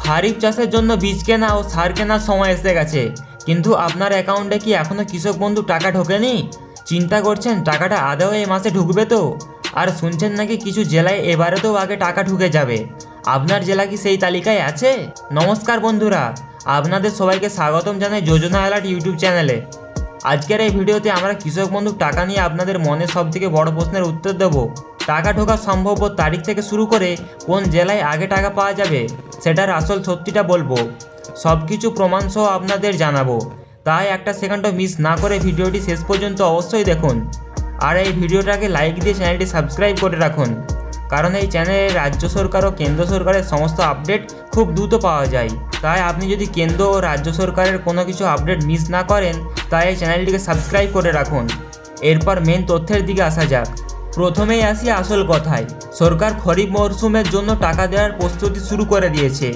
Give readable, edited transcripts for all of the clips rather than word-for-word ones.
খারিফ চাষের জন্য বীজ কেনা ও সার কেনার সময় এসে গেছে, কিন্তু আপনার অ্যাকাউন্টে কি এখনও কৃষক বন্ধু টাকা ঢোকেনি? চিন্তা করছেন টাকাটা আদৌ এই মাসে ঢুকবে তো? আর শুনছেন নাকি কিছু জেলায় এবারেতেও আগে টাকা ঢুকে যাবে। আপনার জেলা কি সেই তালিকায় আছে? নমস্কার বন্ধুরা, আপনাদের সবাইকে স্বাগতম জানাই যোজনা অ্যালার্ট ইউটিউব চ্যানেলে। আজকের এই ভিডিওতে আমরা কৃষক বন্ধু টাকা নিয়ে আপনাদের মনে সবথেকে বড় প্রশ্নের উত্তর দেব। টাকা ঢোকার সম্ভাব্য তারিখ থেকে শুরু করে কোন জেলায় আগে টাকা পাওয়া যাবে সেটার আসল সত্যিটা বলবো। সব কিছু প্রমাণ সহ আপনাদের জানাবো, তাই একটা সেকেন্ডও মিস না করে ভিডিওটি শেষ পর্যন্ত অবশ্যই দেখুন। আর এই ভিডিওটাকে লাইক দিয়ে চ্যানেলটি সাবস্ক্রাইব করে রাখুন, কারণ এই চ্যানেলে রাজ্য সরকার ও কেন্দ্র সরকারের সমস্ত আপডেট খুব দ্রুত পাওয়া যায়। তাই আপনি যদি কেন্দ্র ও রাজ্য সরকারের কোনো কিছু আপডেট মিস না করেন, তাই এই চ্যানেলটিকে সাবস্ক্রাইব করে রাখুন। এরপর মেন তথ্যের দিকে আসা যাক। প্রথমেই আসি আসল কথায়। সরকার খরিফ মরশুমের জন্য টাকা দেওয়ার প্রস্তুতি শুরু করে দিয়েছে।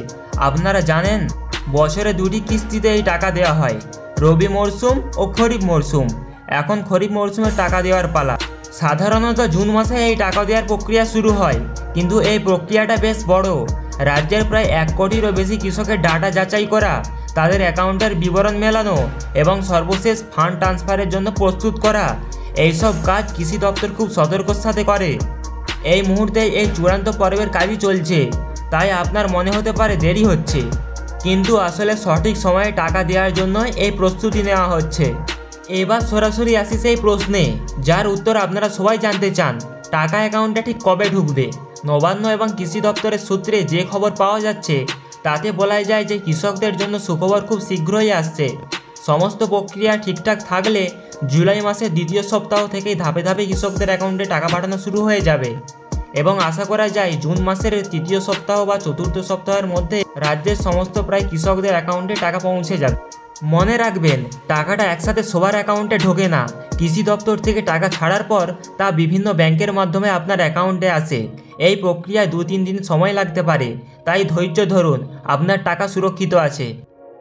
আপনারা জানেন বছরে দুটি কিস্তিতে এই টাকা দেওয়া হয়, রবি মরশুম ও খরিফ মরশুম। এখন খরিফ মরশুমের টাকা দেওয়ার পালা। সাধারণত জুন মাসে এই টাকা দেওয়ার প্রক্রিয়া শুরু হয়, কিন্তু এই প্রক্রিয়াটা বেশ বড়। রাজ্যের প্রায় 1 কোটিরও বেশি কৃষকের ডাটা যাচাই করা, তাদের অ্যাকাউন্টের বিবরণ মেলানো এবং সর্বশেষ ফান্ড ট্রান্সফারের জন্য প্রস্তুত করা, এইসব কাজ কৃষি দপ্তর খুব সতর্কর সাথে করে। এই মুহূর্তে এই চূড়ান্ত পর্বের কাজই চলছে, তাই আপনার মনে হতে পারে দেরি হচ্ছে, কিন্তু আসলে সঠিক সময়ে টাকা দেওয়ার জন্য এই প্রস্তুতি নেওয়া হচ্ছে। এবার সরাসরি আসি সেই প্রশ্নে যার উত্তর আপনারা সবাই জানতে চান। টাকা অ্যাকাউন্টে ঠিক কবে ঢুকবে? নবান্ন এবং কৃষি দপ্তরের সূত্রে যে খবর পাওয়া যাচ্ছে তাতে বলা যায় যে কৃষকদের জন্য সুখবর খুব শীঘ্রই আসছে। সমস্ত প্রক্রিয়া ঠিকঠাক থাকলে জুলাই মাসের দ্বিতীয় সপ্তাহ থেকেই ধাপে ধাপে কৃষকদের অ্যাকাউন্টে টাকা পাঠানো শুরু হয়ে যাবে এবং আশা করা যায় জুন মাসের তৃতীয় সপ্তাহ বা চতুর্থ সপ্তাহের মধ্যে রাজ্যের সমস্ত প্রায় কৃষকদের অ্যাকাউন্টে টাকা পৌঁছে যাবে। মনে রাখবেন, টাকাটা একসাথে সবার অ্যাকাউন্টে ঢোকে না। কৃষি দপ্তর থেকে টাকা ছাড়ার পর তা বিভিন্ন ব্যাংকের মাধ্যমে আপনার অ্যাকাউন্টে আসে। এই প্রক্রিয়ায় 2-3 দিন সময় লাগতে পারে, তাই ধৈর্য ধরুন, আপনার টাকা সুরক্ষিত আছে।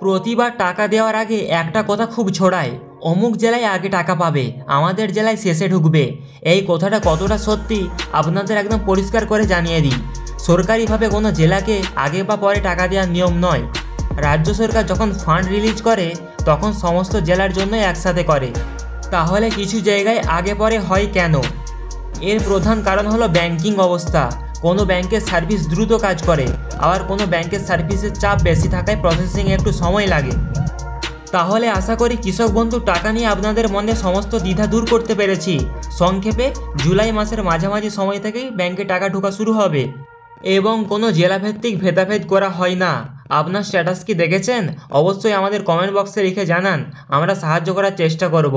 প্রতিবার টাকা দেওয়ার আগে একটা কথা খুব ছড়ায়, অমুক জেলায় আগে টাকা পাবে, আমাদের জেলায় শেষে ঢুকবে। এই কথাটা কতটা সত্যি আপনাদের একদম পরিষ্কার করে জানিয়ে দিই। সরকারিভাবে কোনো জেলাকে আগে বা পরে টাকা দেওয়ার নিয়ম নয়। রাজ্য সরকার যখন ফান্ড রিলিজ করে তখন সমস্ত জেলার জন্য একসাথে করে। তাহলে কিছু জায়গায় আগে পরে হয় কেন? এর প্রধান কারণ হলো ব্যাংকিং অবস্থা। কোনো ব্যাংকের সার্ভিস দ্রুত কাজ করে, আবার কোনো ব্যাংকের সার্ভিসের চাপ বেশি থাকায় প্রসেসিংয়ে একটু সময় লাগে। তাহলে আশা করি কৃষক বন্ধু টাকা নিয়ে আপনাদের মনে সমস্ত দ্বিধা দূর করতে পেরেছি। সংক্ষেপে জুলাই মাসের মাঝামাঝি সময় থেকেই ব্যাংকে টাকা ঢোকা শুরু হবে এবং কোনো জেলাভিত্তিক ভেদাভেদ করা হয় না। আপনার স্ট্যাটাস কি দেখেছেন? অবশ্যই আমাদের কমেন্ট বক্সে লিখে জানান, আমরা সাহায্য করার চেষ্টা করব।